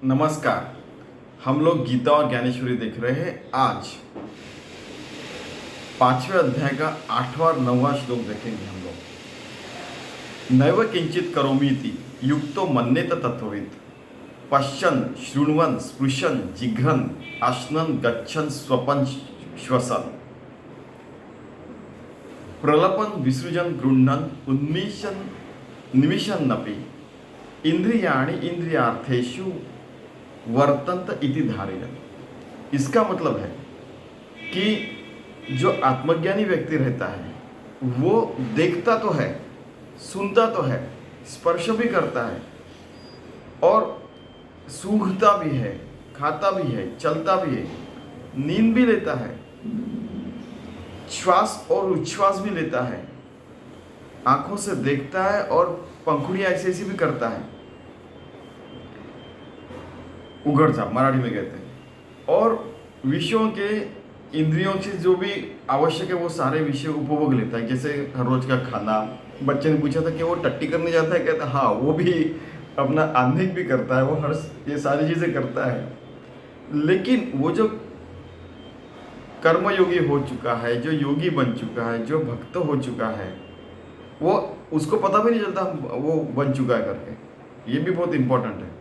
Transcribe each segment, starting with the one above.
नमस्कार। हम लोग गीता और ज्ञानेश्वरी देख रहे हैं। आज 5वें अध्याय का 8वां और 9वां श्लोक देखेंगे हम लोग। नैव किंचित करोमीति युक्तो मन्येत तत्त्ववित् पश्यन् शृण्वन् स्पृशन् जिघ्रन् अश्नन् गच्छन् स्वपन् श्वसन् प्रलपन् विसृजन् गृह्णन् उन्मिषन् निमिषन्नपि इंद्रियाणि इंद्रियार्थेषु वर्तन्त इति धारयन्। इसका मतलब है कि जो आत्मज्ञानी व्यक्ति रहता है वो देखता तो है, सुनता तो है, स्पर्श भी करता है और सूंघता भी है, खाता भी है, चलता भी है, नींद भी लेता है, श्वास और उच्छ्वास भी लेता है, आंखों से देखता है और पंखुड़ियां ऐसी ऐसी भी करता है, उघड़ जा मराठी में कहते हैं। और विषयों के इंद्रियों से जो भी आवश्यक है वो सारे विषय उपभोग लेता है। जैसे हर रोज का खाना, बच्चे ने पूछा था कि वो टट्टी करने जाता है, कहता हाँ वो भी अपना आह्निक भी करता है, वो हर ये सारी चीज़ें करता है। लेकिन वो जो कर्मयोगी हो चुका है, जो योगी बन चुका है, जो भक्त हो चुका है, वो उसको पता भी नहीं चलता वो बन चुका है करके। ये भी बहुत इंपॉर्टेंट है।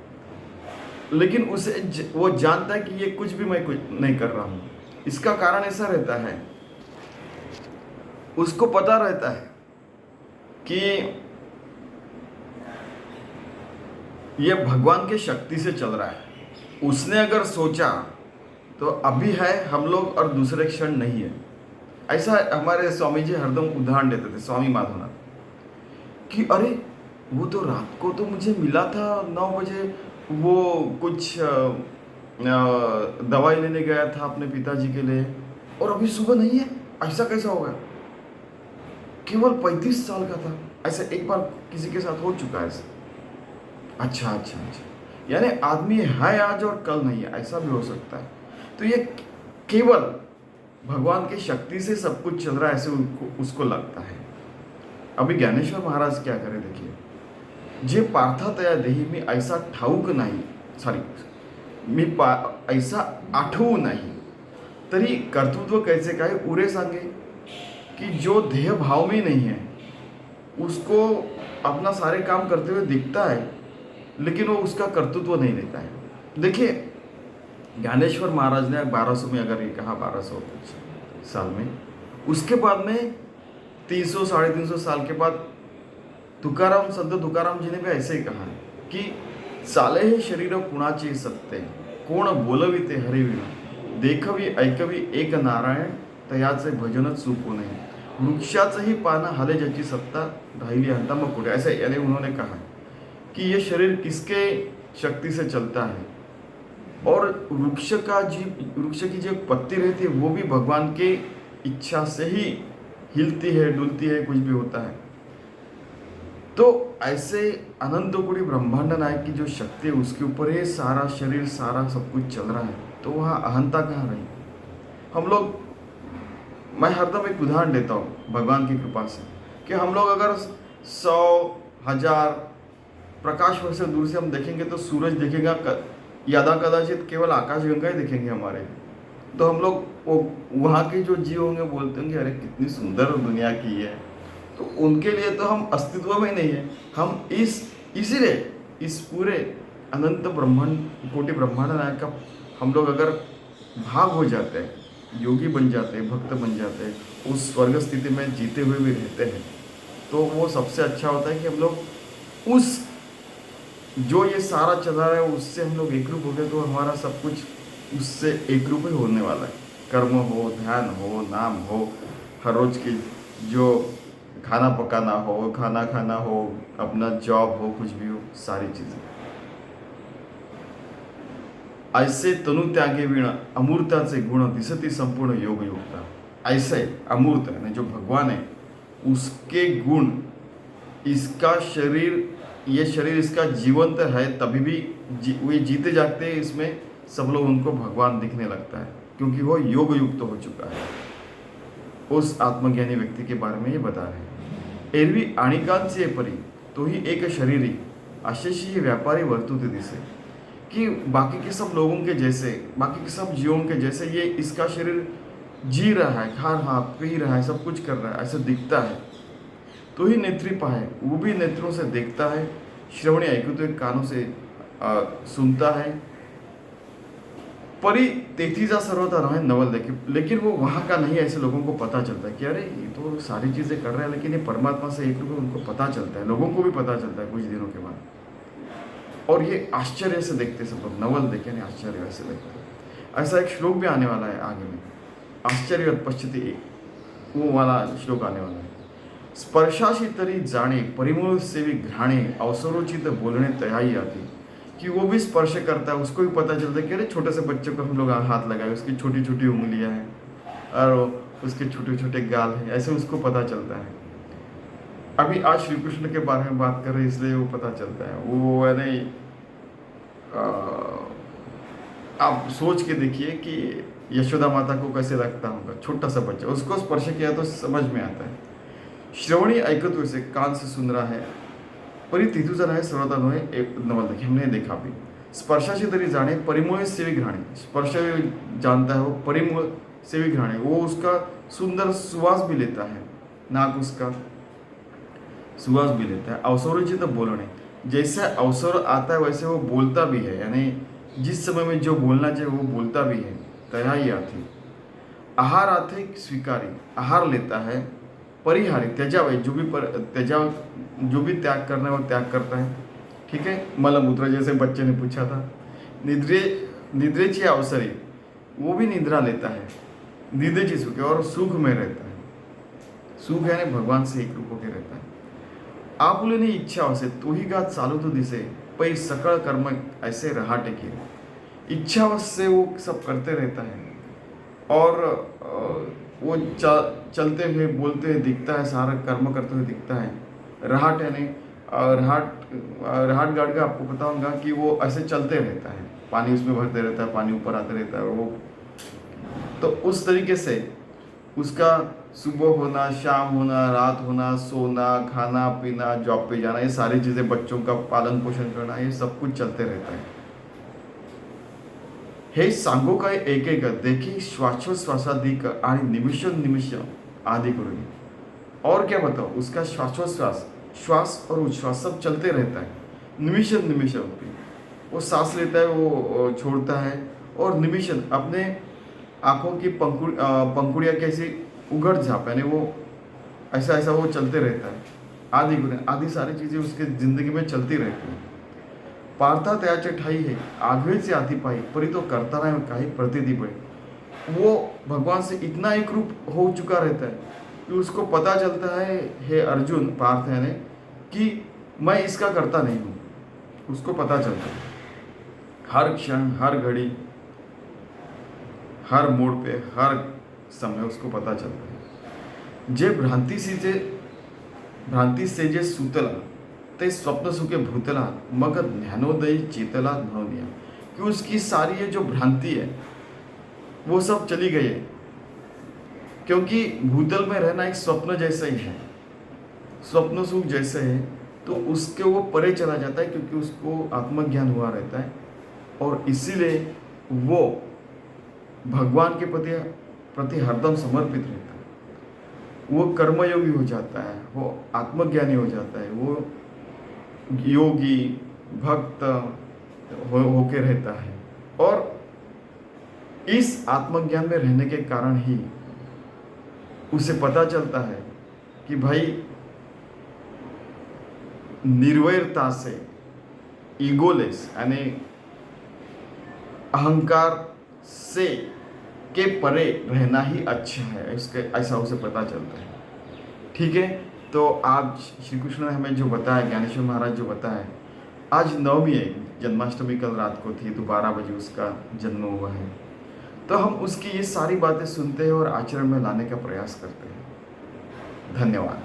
लेकिन उसे वो जानता है कि ये कुछ भी मैं कुछ नहीं कर रहा हूँ। इसका कारण ऐसा रहता है, उसको पता रहता है कि ये भगवान के शक्ति से चल रहा है। उसने अगर सोचा तो अभी है हम लोग और दूसरे क्षण नहीं है। ऐसा हमारे स्वामी जी हरदम उदाहरण देते थे, स्वामी माधवनाथ, कि अरे वो तो रात को तो मुझे मिला था 9 बजे, वो कुछ दवाई लेने गया था अपने पिताजी के लिए और अभी सुबह नहीं है। ऐसा कैसा होगा? केवल 35 साल का था। ऐसा एक बार किसी के साथ हो चुका है ऐसा। अच्छा अच्छा अच्छा, यानी आदमी है आज और कल नहीं है, ऐसा भी हो सकता है। तो ये केवल भगवान की शक्ति से सब कुछ चल रहा है, ऐसे उसको लगता है। अभी ज्ञानेश्वर महाराज क्या करें देखिए, जे पार्थतया देही मी ऐसा ठाऊक नाही, सॉरी मी ऐसा आठवू नाही तरी कर्तृत्व कैसे काय उरे सांगे, कि जो देह भाव में नहीं है उसको अपना सारे काम करते हुए दिखता है लेकिन वो उसका कर्तृत्व नहीं लेता है। देखिए ज्ञानेश्वर महाराज ने 1200 में अगर ये कहा, 1200 कुछ साल में, उसके बाद में 300 350 साल के बाद तुकाराम, संत तुकाराम जी ने भी ऐसे ही कहा है कि साले हे शरीर कुणाचे सत्ते, कोण बोलविते हरिविना, देखवी ऐकवी एक नारायण, तयाचे भजन चूकू नये, वृक्षाचंही पान हाले ज्याची सत्ता, राहिली हंता मग कुठे। ऐसे यानी उन्होंने कहा कि ये शरीर किसके शक्ति से चलता है और वृक्ष की जो पत्ती रहती है वो भी भगवान के इच्छा से ही हिलती है, डुलती है, कुछ भी होता है। तो ऐसे अनंत कोटि ब्रह्मांड नायक की जो शक्ति है उसके ऊपर ये सारा शरीर, सारा सब कुछ चल रहा है, तो वहाँ अहंता कहाँ रही? हम लोग, मैं हरदम एक उदाहरण देता हूँ भगवान की कृपा से, कि हम लोग अगर 100 1000 प्रकाश वर्ष से दूर से हम देखेंगे तो सूरज दिखेगा, यादा कदाचित केवल आकाशगंगा ही दिखेंगे हमारे। तो हम लोग वो वहाँ के जो जीव होंगे बोलते होंगे अरे कितनी सुंदर दुनिया की है। तो उनके लिए तो हम अस्तित्व में नहीं है। हम इसीलिए इस पूरे अनंत ब्रह्मांड, कोटि ब्रह्मांड नायक का हम लोग अगर भाग हो जाते हैं, योगी बन जाते हैं, भक्त बन जाते हैं, उस स्वर्ग स्थिति में जीते हुए भी रहते हैं, तो वो सबसे अच्छा होता है कि हम लोग उस जो ये सारा चला रहा है उससे हम लोग एकरूप हो गए, तो हमारा सब कुछ उससे एकरूप ही होने वाला है। कर्म हो, ध्यान हो, नाम हो, हर रोज की जो खाना पकाना हो, खाना खाना हो, अपना जॉब हो, कुछ भी हो, सारी चीज़ें। ऐसे तनु त्यागे विण अमूर्ताचे गुण दिसती संपूर्ण योग युक्ता। ऐसे अमूर्त यानी जो भगवान है उसके गुण, इसका शरीर, ये शरीर इसका जीवंत है तभी भी वे जीते जागते इसमें सब लोग उनको भगवान दिखने लगता है, क्योंकि वो योग युक्त हो चुका है। उस आत्मज्ञानी व्यक्ति के बारे में ये बता रहे हैं। एरवी आणिकांचे परी तोही एक शरीरी अशेषी व्यापारी वर्तुते दिसे, कि बाकी के सब लोगों के जैसे, बाकी के सब जीवों के जैसे ये इसका शरीर जी रहा है, खा रहा, पी रहा है, सब कुछ कर रहा है, ऐसा दिखता है। तो ही नेत्री पाए, वो भी नेत्रों से देखता है, श्रवणी ऐकू तो कानों से सुनता है। परी तेथीजा सर्वथा रहे नवल देखे, लेकिन वो वहाँ का नहीं है। ऐसे लोगों को पता चलता है कि अरे ये तो सारी चीज़ें कर रहे हैं, लेकिन ये परमात्मा से एक रूप उनको पता चलता है, लोगों को भी पता चलता है कुछ दिनों के बाद। और ये आश्चर्य से देखते सब लोग, नवल देखे नहीं, आश्चर्य वैसे देखते हैं। ऐसा एक श्लोक भी आने वाला है आगे में, आश्चर्य और पश्चिति, वो वाला श्लोक आने वाला है। स्पर्शाशी तरी जाने परिमूल सेवी घ्राणे अवसरोचित बोलने तयाई आती, कि वो भी स्पर्श करता है, उसको भी पता चलता है कि अरे छोटे से बच्चे को हम लोग हाथ लगाए, उसकी छोटी छोटी उंगलियां हैं और उसके छोटे छोटे गाल हैं, ऐसे उसको पता चलता है। अभी आज श्री कृष्ण के बारे में बात कर रहे हैं, इसलिए वो पता चलता है। वो यानी आप सोच के देखिए कि यशोदा माता को कैसे लगता होगा, छोटा सा बच्चा, उसको स्पर्श किया तो समझ में आता है। श्रवणी ऐकत्व से, कान से सुन रहा है। परी तिथुजन है सर्वता नोए एक नवल देखिए, हमने देखा भी। स्पर्शाशी तरी जाने परिमूल से भी घ्राणे, स्पर्श जानता है वो, परिमूल से भी घ्राणे, वो उसका सुंदर सुवास भी लेता है, नाक उसका सुवास भी लेता है। अवसरोचित बोलने, जैसे अवसर आता है वैसे वो बोलता भी है, यानी जिस समय में जो बोलना चाहिए वो बोलता भी है। तयाई आती, आहार आते स्वीकारी, आहार लेता है। परिहारी त्यजावे, जो भी त्याग करना है वो त्याग करता है। ठीक है, मलमूत्र, जैसे बच्चे ने पूछा था। निद्रेची अवसरी, वो भी निद्रा लेता है। निद्रेची सुख, और सुख में रहता है। सुख यानी भगवान से एक रूप होकर रहता है। आपुलेनी इच्छा असे तोही गात चालू तो दिसे, पै सकल कर्म ऐसे रहा टेके, इच्छा से वो सब करते रहता है। और वो चलते हुए बोलते हुए दिखता है, सारा कर्म करते हुए दिखता है। रहाट यानी रहाट गाड़ का आपको पता होगा कि वो ऐसे चलते रहता है, पानी उसमें भरते रहता है, पानी ऊपर आते रहता है वो। तो उस तरीके से उसका सुबह होना, शाम होना, रात होना, सोना, खाना पीना, जॉब पे जाना, ये सारी चीज़ें, बच्चों का पालन पोषण करना, ये सब कुछ चलते रहता है। हे सांगो काय एक एक देखी श्वासोश्वासाधिक आणि निमिष निमिष आदि करूँगी। और क्या बताओ, उसका श्वासोश्वास, श्वास और उच्छ्वास सब चलते रहता है। निमिष निमिष वो सांस लेता है, वो छोड़ता है, और निमिषन अपने आँखों की पंखुड़ियाँ कैसी उघड़ झाप, यानी वो ऐसा ऐसा वो चलते रहता है। आदि गुण आदि सारी चीज़ें उसके ज़िंदगी में चलती रहती हैं। पार्था त्याचे ठाई है आघवेचे आती पाई, परी तो करता रहे काही प्रतिदि बड़े। वो भगवान से इतना एक रूप हो चुका रहता है कि उसको पता चलता है, हे अर्जुन, पार्थ है ने, कि मैं इसका करता नहीं हूँ। उसको पता चलता है हर क्षण, हर घड़ी, हर मोड़ पे, हर समय उसको पता चलता है। जे भ्रांती से जे सुतला ते स्वप्न सुखे भूतला, मग ज्ञानोदयी चेतला दिया, कि उसकी सारी ये जो भ्रांति है वो सब चली गई है। क्योंकि भूतल में रहना एक स्वप्न जैसा ही है, स्वप्न सुख जैसे है, तो उसके वो परे चला जाता है, क्योंकि उसको आत्मज्ञान हुआ रहता है। और इसीलिए वो भगवान के प्रति हरदम समर्पित रहता है। वो कर्मयोगी हो जाता है, वो आत्मज्ञानी हो जाता है, वो योगी भक्त होके रहता है। और इस आत्मज्ञान में रहने के कारण ही उसे पता चलता है कि भाई निर्वैरता से, ईगोलेस यानी अहंकार से के परे रहना ही अच्छा है, इसके ऐसा उसे पता चलता है। ठीक है, तो आज श्री कृष्ण ने हमें जो बताया, ज्ञानेश्वर महाराज जो बताया, आज नवमी है, जन्माष्टमी कल रात को थी, तो 12 बजे उसका जन्म हुआ है। तो हम उसकी ये सारी बातें सुनते हैं और आचरण में लाने का प्रयास करते हैं। धन्यवाद।